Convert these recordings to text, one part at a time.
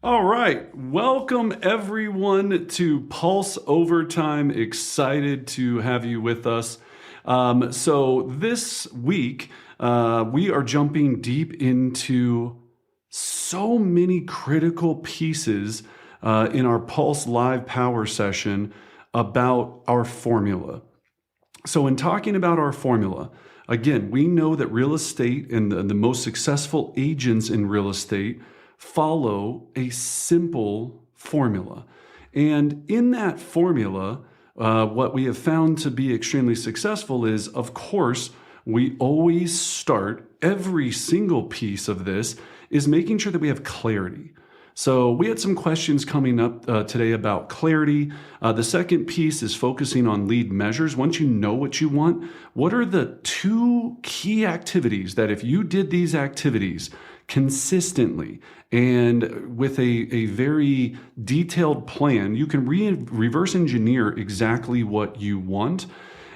All right. Welcome everyone to Pulse Overtime. Excited to have you with us. So this week, we are jumping deep into so many critical pieces in our Pulse Live Power session about our formula. So in talking about our formula, again, we know that real estate and the most successful agents in real estate follow a simple formula. And in that formula, what we have found to be extremely successful is, of course, we always start every single piece of this is making sure that we have clarity. So we had some questions coming up today about clarity. The second piece is focusing on lead measures. Once you know what you want, what are the two key activities that if you did these activities consistently and with a very detailed plan, you can reverse engineer exactly what you want.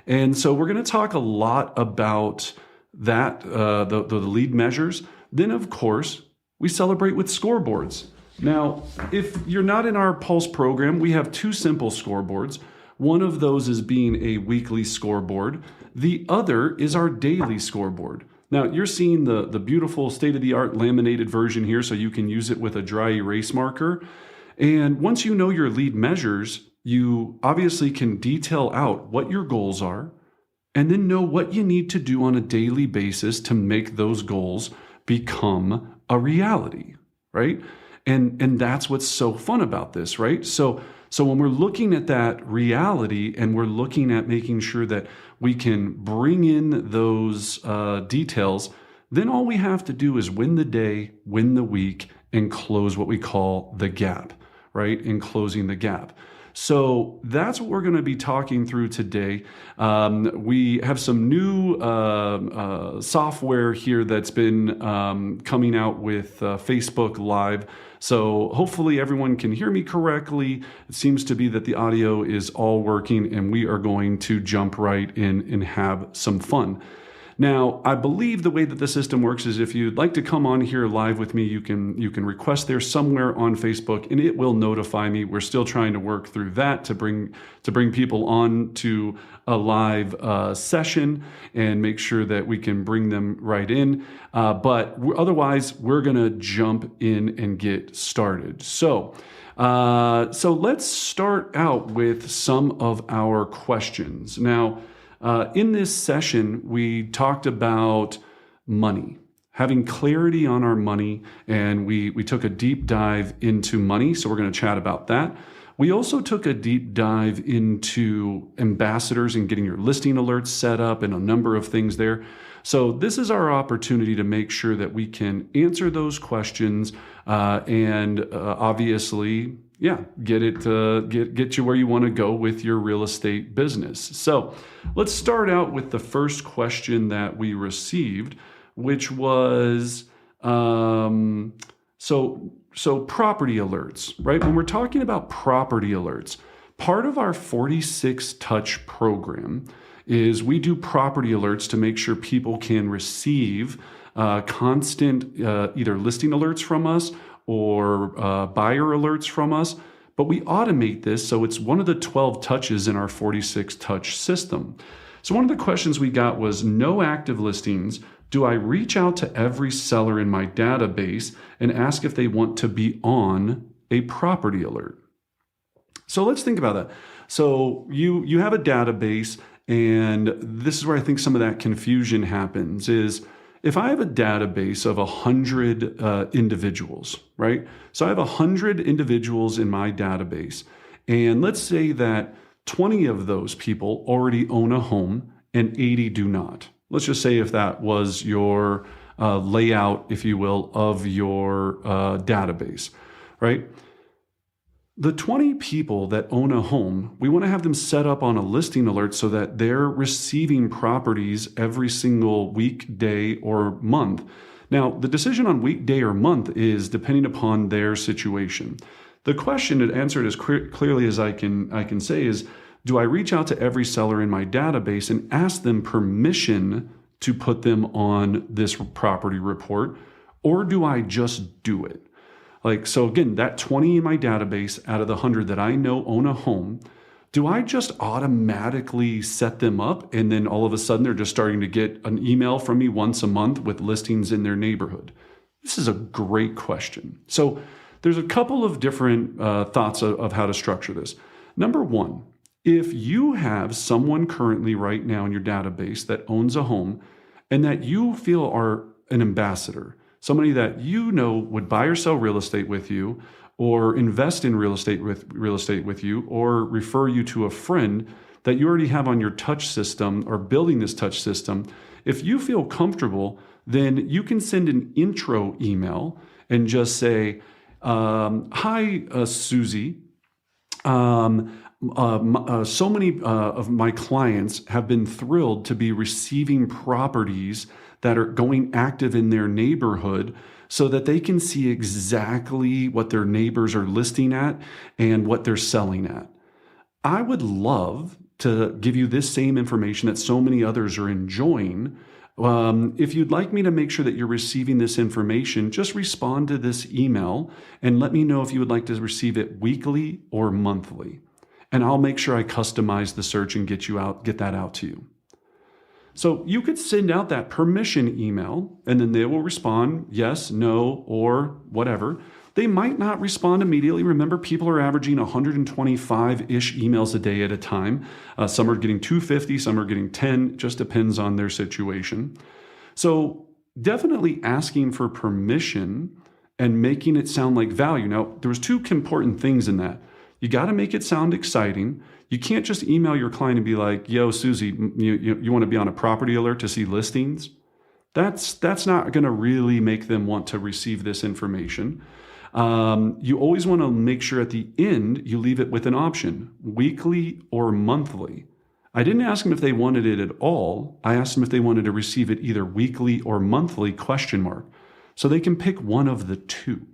And so we're going to talk a lot about that, the lead measures. Then, of course, we celebrate with scoreboards. Now, if you're not in our Pulse program, we have two simple scoreboards. One of those is being a weekly scoreboard. The other is our daily scoreboard. Now, you're seeing the beautiful state-of-the-art laminated version here, so you can use it with a dry erase marker. And once you know your lead measures, you obviously can detail out what your goals are and then know what you need to do on a daily basis to make those goals become a reality, right? And that's what's so fun about this, right? So when we're looking at that reality and we're looking at making sure that we can bring in those details, then all we have to do is win the day, win the week, and close what we call the gap, right? In closing the gap. So that's what we're going to be talking through today. We have some new software here that's been coming out with Facebook Live. So hopefully everyone can hear me correctly. It seems to be that the audio is all working, and we are going to jump right in and have some fun. Now, I believe the way that the system works is if you'd like to come on here live with me, you can request there somewhere on Facebook, and it will notify me. We're still trying to work through that to bring people on to a live session and make sure that we can bring them right in. But otherwise, we're going to jump in and get started. So let's start out with some of our questions. Now, in this session, we talked about money, having clarity on our money, and we took a deep dive into money, so we're going to chat about that. We also took a deep dive into ambassadors and getting your listing alerts set up and a number of things there. So this is our opportunity to make sure that we can answer those questions and obviously, get you where you want to go with your real estate business. So let's start out with the first question that we received, which was so property alerts, right? When we're talking about property alerts, part of our 46 touch program is we do property alerts to make sure people can receive constant either listing alerts from us or buyer alerts from us, but we automate this so it's one of the 12 touches in our 46 touch system. So one of the questions we got was, no active listings. Do I reach out to every seller in my database and ask if they want to be on a property alert? So let's think about that. So you have a database, and this is where I think some of that confusion happens is, if I have a database of 100 individuals, right? So I have 100 individuals in my database, and let's say that 20 of those people already own a home and 80 do not. Let's just say if that was your layout, if you will, of your database, right? The 20 people that own a home, we want to have them set up on a listing alert so that they're receiving properties every single week, day, or month. Now, the decision on week, day, or month is depending upon their situation. The question, to answer it as clearly as I can say, is, do I reach out to every seller in my database and ask them permission to put them on this property report, or do I just do it? Like, so again, that 20 in my database out of the 100 that I know own a home, do I just automatically set them up and then all of a sudden they're just starting to get an email from me once a month with listings in their neighborhood? This is a great question. So there's a couple of different thoughts of how to structure this. Number one, if you have someone currently right now in your database that owns a home and that you feel are an ambassador, somebody that you know would buy or sell real estate with you, or invest in real estate with you, or refer you to a friend that you already have on your touch system or building this touch system, if you feel comfortable, then you can send an intro email and just say, hi, Susie. So many of my clients have been thrilled to be receiving properties that are going active in their neighborhood so that they can see exactly what their neighbors are listing at and what they're selling at. I would love to give you this same information that so many others are enjoying. If you'd like me to make sure that you're receiving this information, just respond to this email and let me know if you would like to receive it weekly or monthly. And I'll make sure I customize the search and get that out to you. So you could send out that permission email and then they will respond yes, no, or whatever. They might not respond immediately. Remember, people are averaging 125-ish emails a day at a time. Some are getting 250, some are getting 10, just depends on their situation. So definitely asking for permission and making it sound like value. Now, there was two important things in that. You got to make it sound exciting. You can't just email your client and be like, yo, Susie, you want to be on a property alert to see listings? That's not going to really make them want to receive this information. You always want to make sure at the end you leave it with an option, weekly or monthly. I didn't ask them if they wanted it at all. I asked them if they wanted to receive it either weekly or monthly, ? So they can pick one of the two.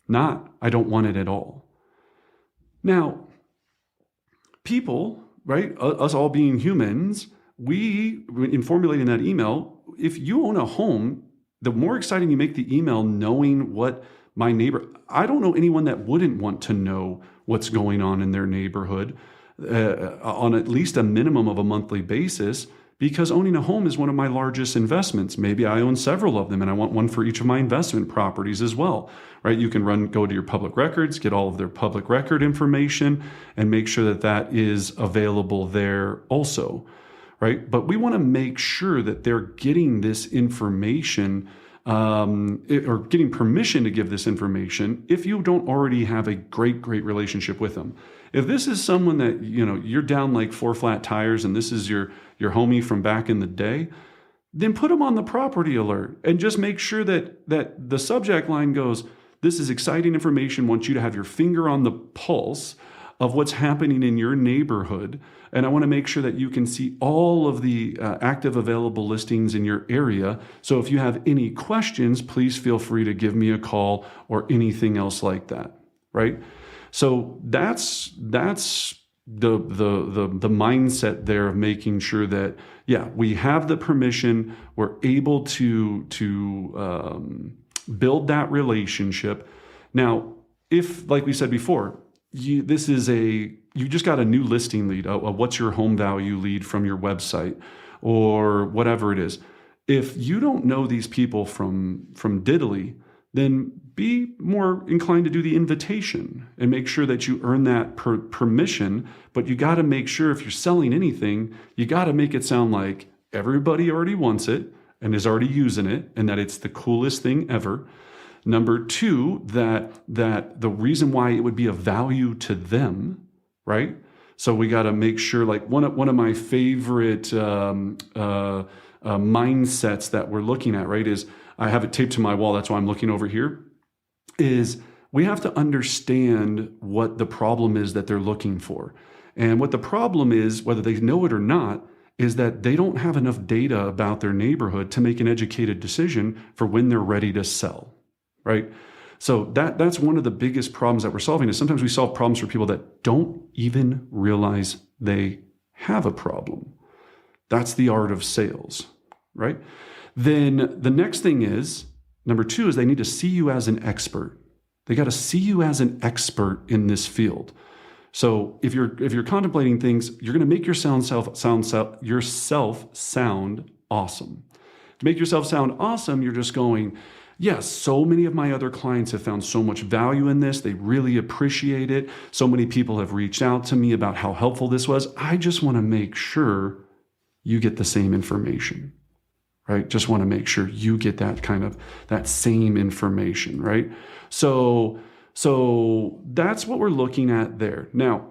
Not, I don't want it at all. Now, people, right, us all being humans, in formulating that email, if you own a home, the more exciting you make the email knowing what my neighbor, I don't know anyone that wouldn't want to know what's going on in their neighborhood on at least a minimum of a monthly basis, because owning a home is one of my largest investments. Maybe I own several of them and I want one for each of my investment properties as well, right? You can go to your public records, get all of their public record information and make sure that that is available there also, right? But we want to make sure that they're getting this information or getting permission to give this information if you don't already have a great relationship with them. If this is someone that, you're down like 4 flat tires and this is your homie from back in the day, then put them on the property alert and just make sure that the subject line goes, this is exciting information, want you to have your finger on the pulse of what's happening in your neighborhood. And I want to make sure that you can see all of the active available listings in your area. So if you have any questions, please feel free to give me a call or anything else like that, right? So that's the mindset there of making sure that, we have the permission, we're able to build that relationship. Now, if, like we said before, you just got a new listing lead, a what's your home value lead from your website or whatever it is. If you don't know these people from diddly, then be more inclined to do the invitation and make sure that you earn that permission. But you got to make sure if you're selling anything, you got to make it sound like everybody already wants it and is already using it and that it's the coolest thing ever. Number two, that the reason why it would be of value to them, right? So we got to make sure, like one of my favorite mindsets that we're looking at, right, is I have it taped to my wall. That's why I'm looking over here, is we have to understand what the problem is that they're looking for. And what the problem is, whether they know it or not, is that they don't have enough data about their neighborhood to make an educated decision for when they're ready to sell. Right? So that's one of the biggest problems that we're solving, is sometimes we solve problems for people that don't even realize they have a problem. That's the art of sales, right? Then the next thing is, number two, is they need to see you as an expert. They got to see you as an expert in this field. So if you're contemplating things, you're going to make yourself sound awesome. To make yourself sound awesome, you're just going, yes, so many of my other clients have found so much value in this. They really appreciate it. So many people have reached out to me about how helpful this was. I just want to make sure you get the same information, right? Just want to make sure you get that same information, right? So that's what we're looking at there. Now,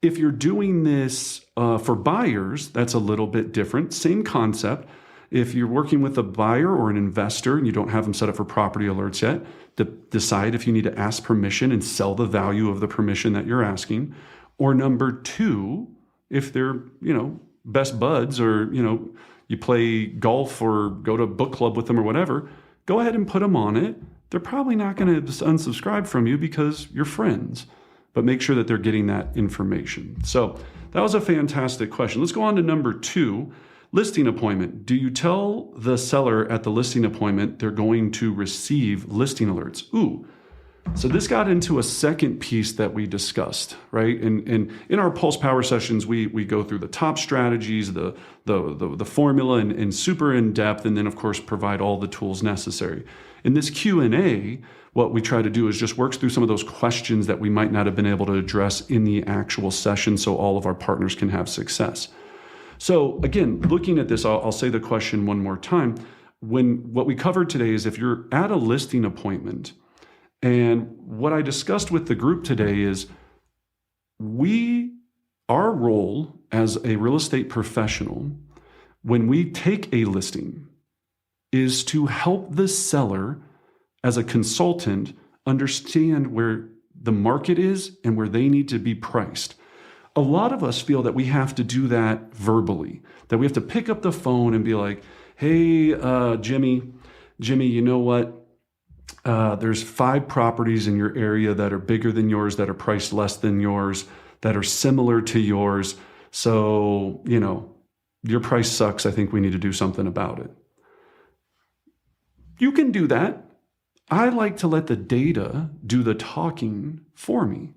if you're doing this for buyers, that's a little bit different. Same concept. If you're working with a buyer or an investor and you don't have them set up for property alerts yet, decide if you need to ask permission and sell the value of the permission that you're asking. Or number two, if they're, best buds or, you play golf or go to a book club with them or whatever, go ahead and put them on it. They're probably not going to unsubscribe from you because you're friends, but make sure that they're getting that information. So that was a fantastic question. Let's go on to number two, listing appointment. Do you tell the seller at the listing appointment they're going to receive listing alerts? So this got into a second piece that we discussed, right? And in our Pulse Power sessions, we go through the top strategies, the formula and super in depth, and then of course provide all the tools necessary. In this Q&A, what we try to do is just work through some of those questions that we might not have been able to address in the actual session so all of our partners can have success. So again, looking at this, I'll say the question one more time. What we covered today is if you're at a listing appointment, and what I discussed with the group today is our role as a real estate professional, when we take a listing, is to help the seller as a consultant understand where the market is and where they need to be priced. A lot of us feel that we have to do that verbally, that we have to pick up the phone and be like, hey, Jimmy, you know what? There's 5 properties in your area that are bigger than yours, that are priced less than yours, that are similar to yours. So, your price sucks. I think we need to do something about it. You can do that. I like to let the data do the talking for me.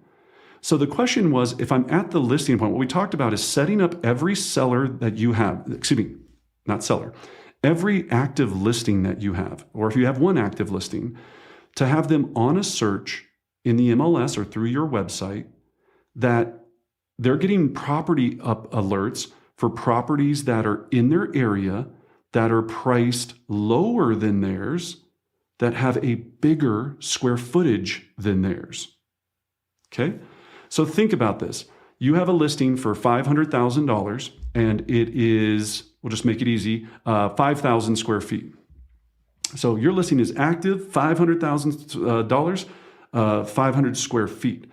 So the question was, if I'm at the listing appointment, what we talked about is setting up every seller that you have, every active listing that you have, or if you have one active listing, to have them on a search in the MLS or through your website that they're getting property up alerts for properties that are in their area that are priced lower than theirs, that have a bigger square footage than theirs. Okay? So think about this. You have a listing for $500,000 and it is, we'll just make it easy, 5,000 square feet. So your listing is active, $500,000, 500 square feet.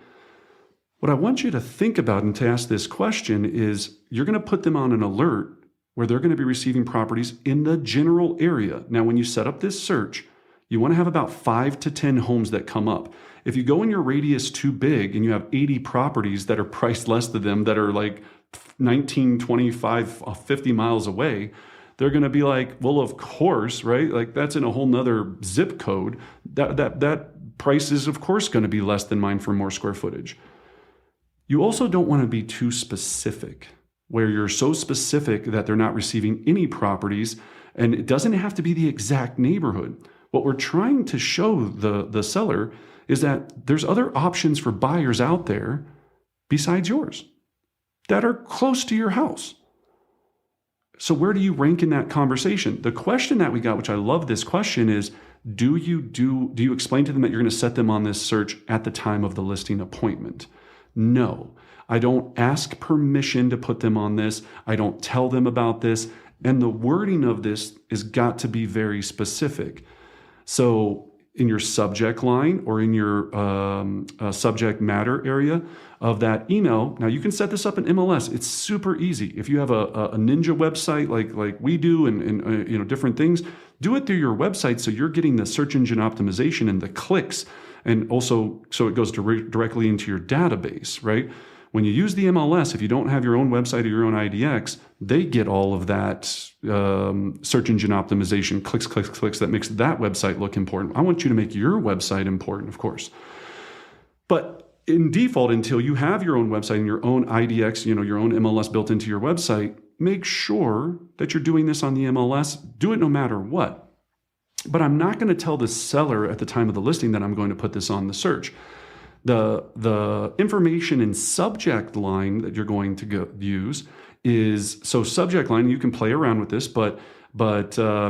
What I want you to think about and to ask this question is, you're going to put them on an alert where they're going to be receiving properties in the general area. Now, when you set up this search, you want to have about 5 to 10 homes that come up. If you go in your radius too big and you have 80 properties that are priced less than them, that are like 19, 25, 50 miles away, they're going to be like, well, of course, right? Like that's in a whole nother zip code. That price is of course going to be less than mine for more square footage. You also don't want to be too specific, where you're so specific that they're not receiving any properties, and it doesn't have to be the exact neighborhood. What we're trying to show the seller is that there's other options for buyers out there besides yours that are close to your house. So where do you rank in that conversation? The question that we got, which I love this question, is do you explain to them that you're going to set them on this search at the time of the listing appointment? No, I don't ask permission to put them on this. I don't tell them about this. And the wording of this has got to be very specific. So in your subject line or in your subject matter area of that email, now you can set this up in MLS. It's super easy. If you have a ninja website like we do and different things, do it through your website so you're getting the search engine optimization and the clicks, and also so it goes directly into your database, right? When you use the MLS, if you don't have your own website or your own IDX, they get all of that search engine optimization, clicks, clicks, clicks, that makes that website look important. I want you to make your website important, of course. But in default, until you have your own website and your own IDX, your own MLS built into your website, make sure that you're doing this on the MLS. Do it no matter what. But I'm not going to tell the seller at the time of the listing that I'm going to put this on the search. The information in subject line that you're going to use is, so subject line, you can play around with this, but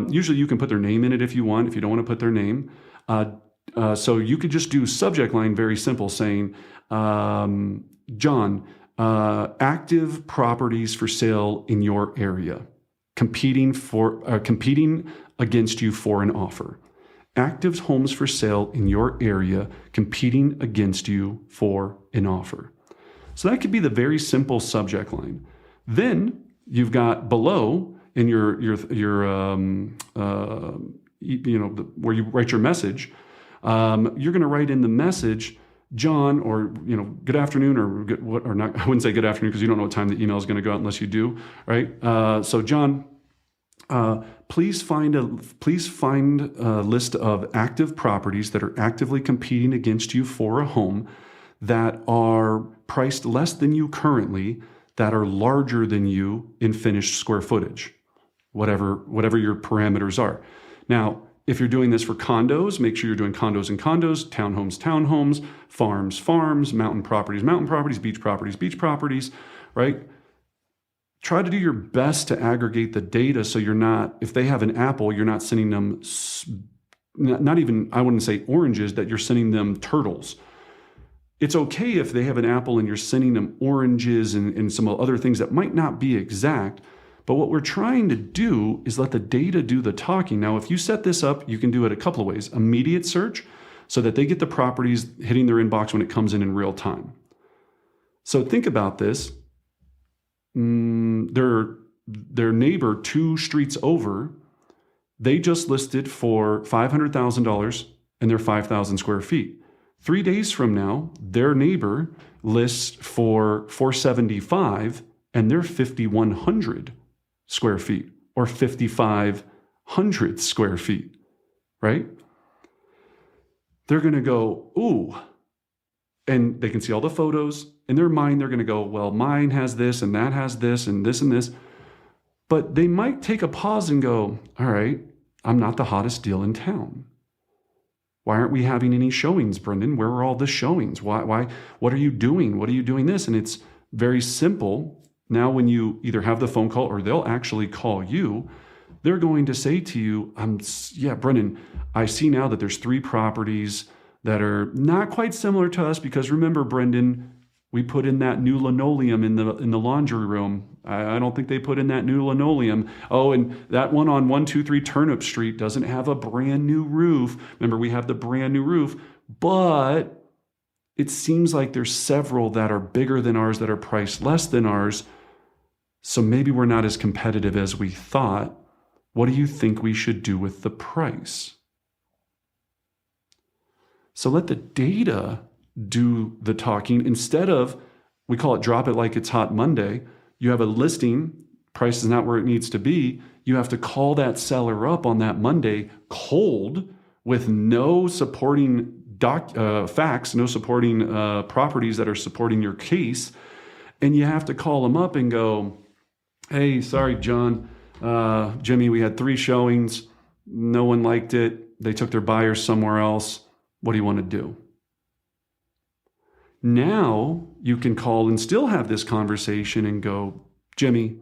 usually you can put their name in it if you want, if you don't want to put their name. So you could just do subject line, very simple, saying, John, active properties for sale in your area, competing against you for an offer. Active homes for sale in your area, competing against you for an offer. So that could be the very simple subject line. Then you've got below in your where you write your message, you're going to write in the message, John, or good afternoon, or not. I wouldn't say good afternoon because you don't know what time the email is going to go out unless you do, right? So John, please find a list of active properties that are actively competing against you for a home that are priced less than you currently, that are larger than you in finished square footage, whatever your parameters are. Now, if you're doing this for condos, make sure you're doing condos and condos, townhomes, farms, mountain properties, beach properties, right? Try to do your best to aggregate the data so you're not, if they have an apple, you're not sending them, not even, I wouldn't say oranges, that you're sending them turtles. It's okay if they have an apple and you're sending them oranges and some other things that might not be exact, but what we're trying to do is let the data do the talking. Now, if you set this up, you can do it a couple of ways. Immediate search, so that they get the properties hitting their inbox when it comes in real time. So think about this. Their neighbor 2 streets over, they just listed for $500,000 and they're 5,000 square feet. 3 days from now, their neighbor lists for $475 and they're 5,100 square feet or 5,500 square feet, right? They're going to go, ooh, and they can see all the photos. In their mind, they're going to go, well, mine has this and that has this and this and this. But they might take a pause and go, all right, I'm not the hottest deal in town. Why aren't we having any showings, Brendan? Where are all the showings? Why? What are you doing? What are you doing this? And it's very simple. Now, when you either have the phone call or they'll actually call you, they're going to say to you, Brendan, I see now that there's 3 properties that are not quite similar to us because remember, Brendan, we put in that new linoleum in the laundry room. I don't think they put in that new linoleum. Oh, and that one on 123 Turnip Street doesn't have a brand new roof. Remember, we have the brand new roof, but it seems like there's several that are bigger than ours that are priced less than ours. So maybe we're not as competitive as we thought. What do you think we should do with the price? So let the data do the talking instead of, we call it drop it like it's hot Monday. You have a listing, price is not where it needs to be. You have to call that seller up on that Monday cold with no supporting facts, no supporting properties that are supporting your case. And you have to call them up and go, hey, sorry, John, Jimmy, we had 3 showings. No one liked it. They took their buyers somewhere else. What do you want to do? Now you can call and still have this conversation and go, Jimmy,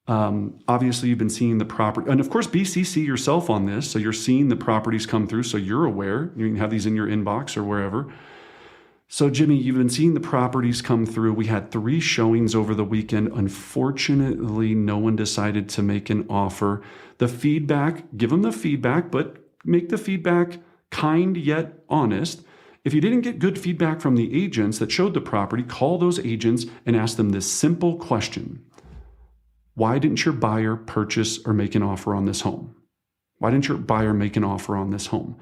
obviously you've been seeing the property, and of course BCC yourself on this, so you're seeing the properties come through, so you're aware. You can have these in your inbox or wherever. So Jimmy, you've been seeing the properties come through. We had 3 showings over the weekend. Unfortunately, no one decided to make an offer. The feedback, give them the feedback, but make the feedback kind yet honest. If you didn't get good feedback from the agents that showed the property, call those agents and ask them this simple question. Why didn't your buyer purchase or make an offer on this home? Why didn't your buyer make an offer on this home?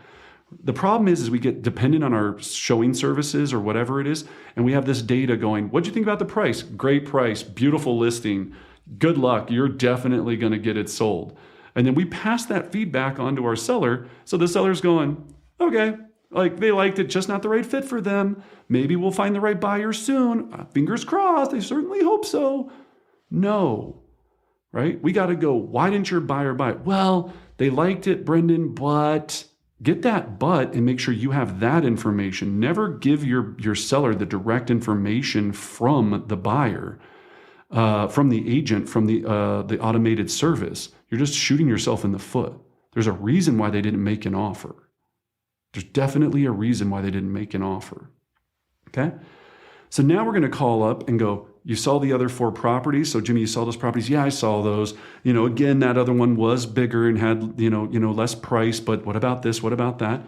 The problem is we get dependent on our showing services or whatever it is, and we have this data going, what'd you think about the price? Great price, beautiful listing. Good luck, you're definitely going to get it sold. And then we pass that feedback on to our seller. So the seller's going, okay, like they liked it, just not the right fit for them. Maybe we'll find the right buyer soon. Fingers crossed, I certainly hope so. No, right? We got to go, why didn't your buyer buy it? Well, they liked it, Brendan, but get that but and make sure you have that information. Never give your seller the direct information from the buyer, from the agent, from the automated service. You're just shooting yourself in the foot. There's a reason why they didn't make an offer. There's definitely a reason why they didn't make an offer. Okay? So now we're going to call up and go, you saw the other 4 properties. So Jimmy, you saw those properties? Yeah, I saw those. Again, that other one was bigger and had, less price, but what about this? What about that?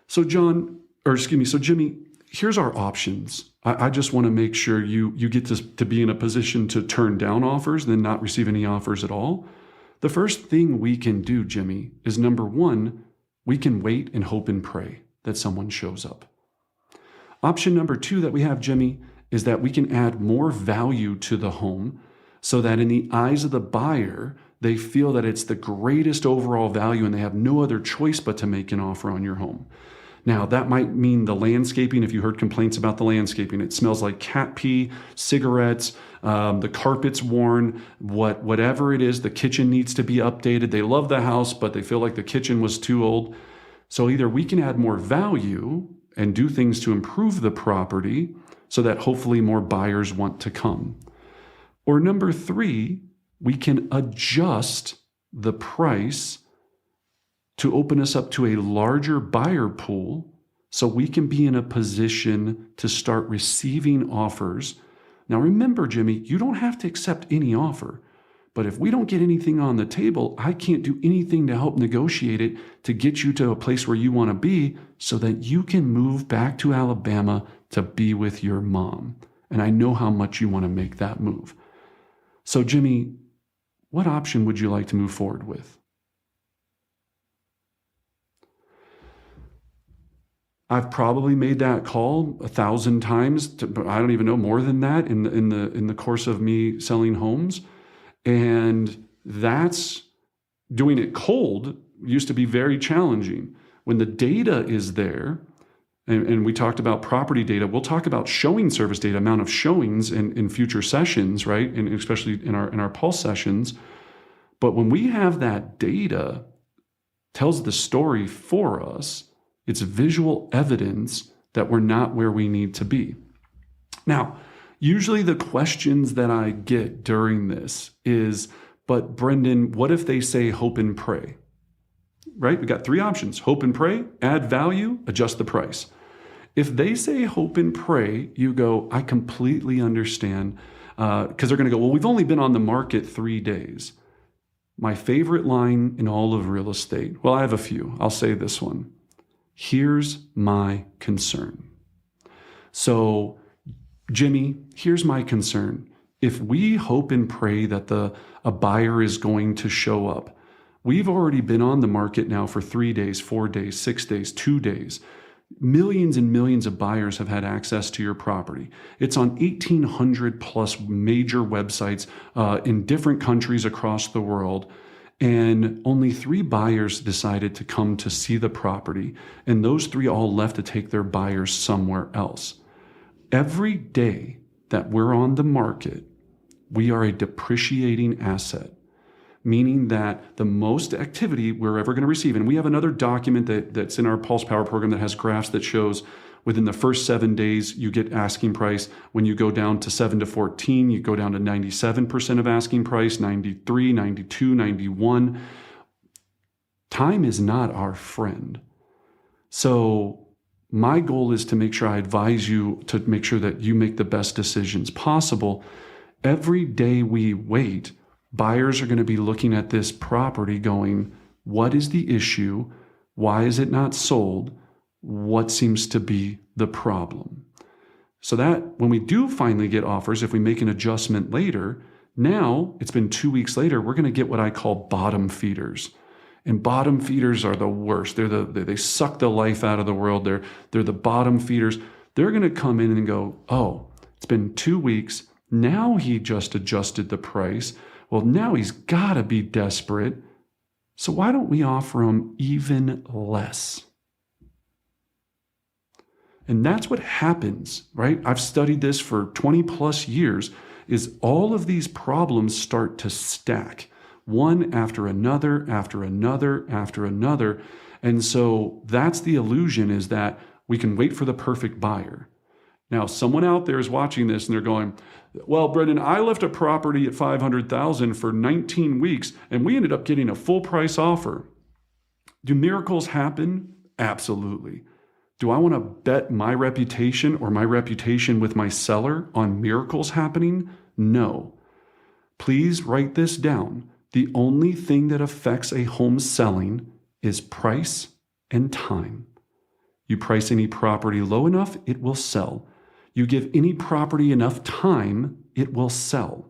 So Jimmy, here's our options. I just want to make sure you get to be in a position to turn down offers, then not receive any offers at all. The first thing we can do, Jimmy, is number 1, we can wait and hope and pray that someone shows up. Option number 2 that we have, Jimmy, is that we can add more value to the home so that in the eyes of the buyer, they feel that it's the greatest overall value and they have no other choice but to make an offer on your home. Now, that might mean the landscaping. If you heard complaints about the landscaping, it smells like cat pee, cigarettes, the carpet's worn, whatever it is, the kitchen needs to be updated. They love the house, but they feel like the kitchen was too old. So either we can add more value and do things to improve the property so that hopefully more buyers want to come. Or number 3, we can adjust the price to open us up to a larger buyer pool so we can be in a position to start receiving offers. Now remember, Jimmy, you don't have to accept any offer, but if we don't get anything on the table, I can't do anything to help negotiate it to get you to a place where you want to be so that you can move back to Alabama to be with your mom. And I know how much you want to make that move. So Jimmy, what option would you like to move forward with? I've probably made that call 1,000 times. I don't even know, more than that in the course of me selling homes. And that's doing it cold used to be very challenging. When the data is there, and we talked about property data, we'll talk about showing service data, amount of showings in future sessions, right? And especially in our pulse sessions. But when we have that data, tells the story for us, it's visual evidence that we're not where we need to be. Now, usually the questions that I get during this is, but Brendan, what if they say hope and pray? Right? We got 3 options: hope and pray, add value, adjust the price. If they say hope and pray, you go, I completely understand, because they're going to go, well, we've only been on the market 3 days. My favorite line in all of real estate, well, I have a few. I'll say this one. Here's my concern. So, Jimmy, here's my concern. If we hope and pray that a buyer is going to show up, we've already been on the market now for 3 days, 4 days, 6 days, 2 days. Millions and millions of buyers have had access to your property. It's on 1,800 plus major websites in different countries across the world. And only 3 buyers decided to come to see the property. And those 3 all left to take their buyers somewhere else. Every day that we're on the market, we are a depreciating asset, meaning that the most activity we're ever going to receive, and we have another document that's in our Pulse Power program that has graphs that shows within the first 7 days, you get asking price. When you go down to 7 to 14, you go down to 97% of asking price, 93, 92, 91. Time is not our friend. So my goal is to make sure I advise you to make sure that you make the best decisions possible. Every day we wait, buyers are going to be looking at this property going, what is the issue? Why is it not sold? What seems to be the problem? So that when we do finally get offers, if we make an adjustment later, now it's been 2 weeks later, we're going to get what I call bottom feeders. And bottom feeders are the worst. They suck the life out of the world. They're the bottom feeders. They're going to come in and go, oh, it's been 2 weeks. Now he just adjusted the price. Well, now he's got to be desperate. So why don't we offer him even less? And that's what happens, right? I've studied this for 20 plus years, is all of these problems start to stack, one after another, after another, after another. And so that's the illusion, is that we can wait for the perfect buyer. Now, someone out there is watching this and they're going, well, Brendan, I left a property at $500,000 for 19 weeks and we ended up getting a full price offer. Do miracles happen? Absolutely. Do I want to bet my reputation or my reputation with my seller on miracles happening? No. Please write this down. The only thing that affects a home selling is price and time. You price any property low enough, it will sell. You give any property enough time, it will sell.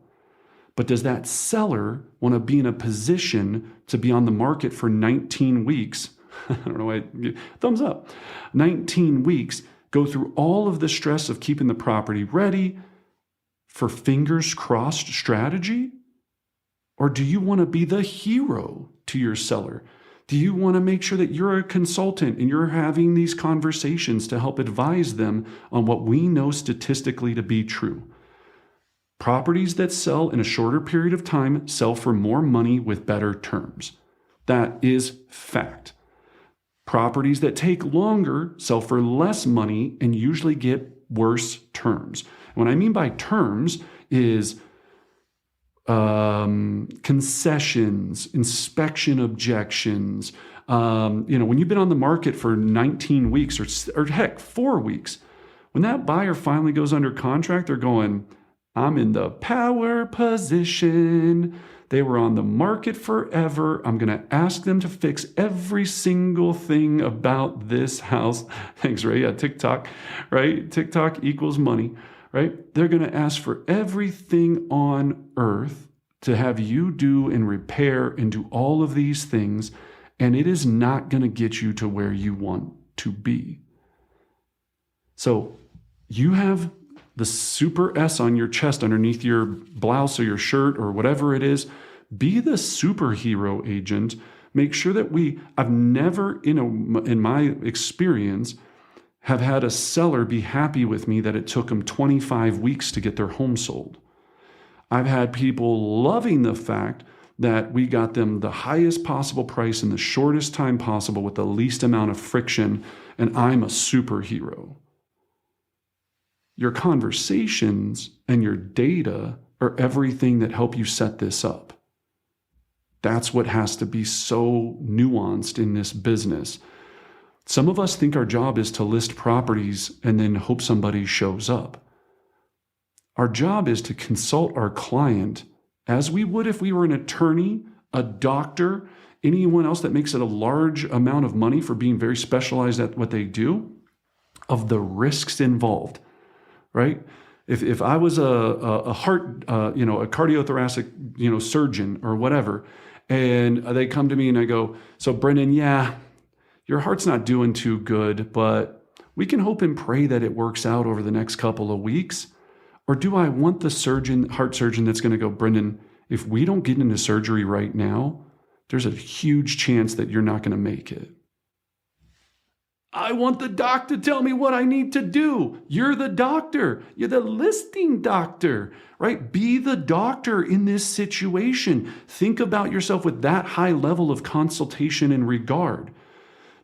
But does that seller want to be in a position to be on the market for 19 weeks? I don't know why, thumbs up. 19 weeks, go through all of the stress of keeping the property ready for fingers crossed strategy? Or do you want to be the hero to your seller? Do you want to make sure that you're a consultant and you're having these conversations to help advise them on what we know statistically to be true? Properties that sell in a shorter period of time sell for more money with better terms. That is fact. Properties that take longer sell for less money and usually get worse terms. What I mean by terms is concessions, inspection objections. When you've been on the market for 19 weeks or heck, 4 weeks, when that buyer finally goes under contract, they're going, I'm in the power position. They were on the market forever. I'm going to ask them to fix every single thing about this house. Thanks, Ray. Yeah, TikTok, right? TikTok equals money, right? They're going to ask for everything on earth to have you do and repair and do all of these things, and it is not going to get you to where you want to be. So you have the super S on your chest underneath your blouse or your shirt or whatever it is. Be the superhero agent. Make sure that I've never, in my experience, have had a seller be happy with me that it took them 25 weeks to get their home sold. I've had people loving the fact that we got them the highest possible price in the shortest time possible with the least amount of friction, and I'm a superhero. Your conversations and your data are everything that help you set this up. That's what has to be so nuanced in this business. Some of us think our job is to list properties and then hope somebody shows up. Our job is to consult our client as we would if we were an attorney, a doctor, anyone else that makes it a large amount of money for being very specialized at what they do, of the risks involved, right? If I was a heart, a cardiothoracic, surgeon or whatever, and they come to me and I go, so Brendan, yeah, your heart's not doing too good, but we can hope and pray that it works out over the next couple of weeks. Or do I want the heart surgeon that's going to go, Brendan, if we don't get into surgery right now, there's a huge chance that you're not going to make it. I want the doc to tell me what I need to do. You're the doctor. You're the listing doctor, right? Be the doctor in this situation. Think about yourself with that high level of consultation and regard.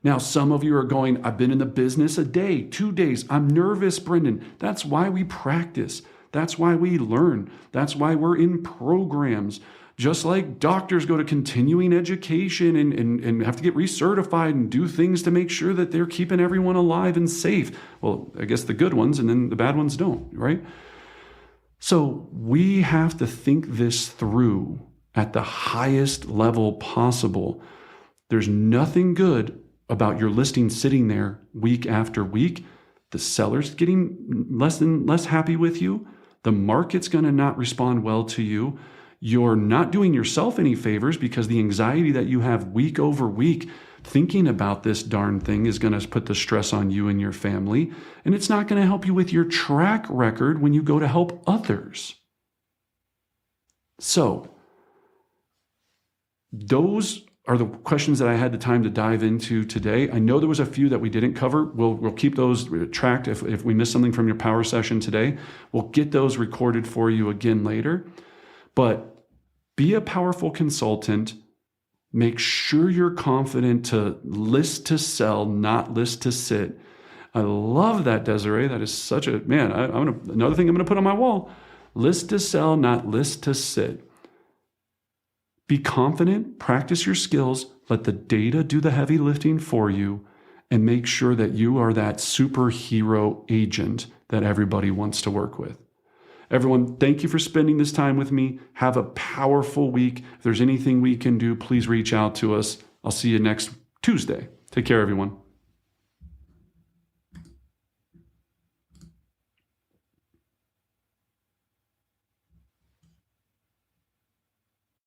Now, some of you are going, I've been in the business a day, 2 days. I'm nervous, Brendan. That's why we practice. That's why we learn. That's why we're in programs. Just like doctors go to continuing education and have to get recertified and do things to make sure that they're keeping everyone alive and safe. Well, I guess the good ones and then the bad ones don't, right? So we have to think this through at the highest level possible. There's nothing good about your listing sitting there week after week. The seller's getting less and less happy with you. The market's going to not respond well to you. You're not doing yourself any favors because the anxiety that you have week over week thinking about this darn thing is going to put the stress on you and your family. And it's not going to help you with your track record when you go to help others. So, those are the questions that I had the time to dive into today. I know there was a few that we didn't cover. We'll keep those tracked. If we missed something from your power session today, we'll get those recorded for you again later. But be a powerful consultant. Make sure you're confident to list to sell, not list to sit. I love that, Desiree. That is such a, man, another thing I'm going to put on my wall. List to sell, not list to sit. Be confident, practice your skills, let the data do the heavy lifting for you, and make sure that you are that superhero agent that everybody wants to work with. Everyone, thank you for spending this time with me. Have a powerful week. If there's anything we can do, please reach out to us. I'll see you next Tuesday. Take care, everyone.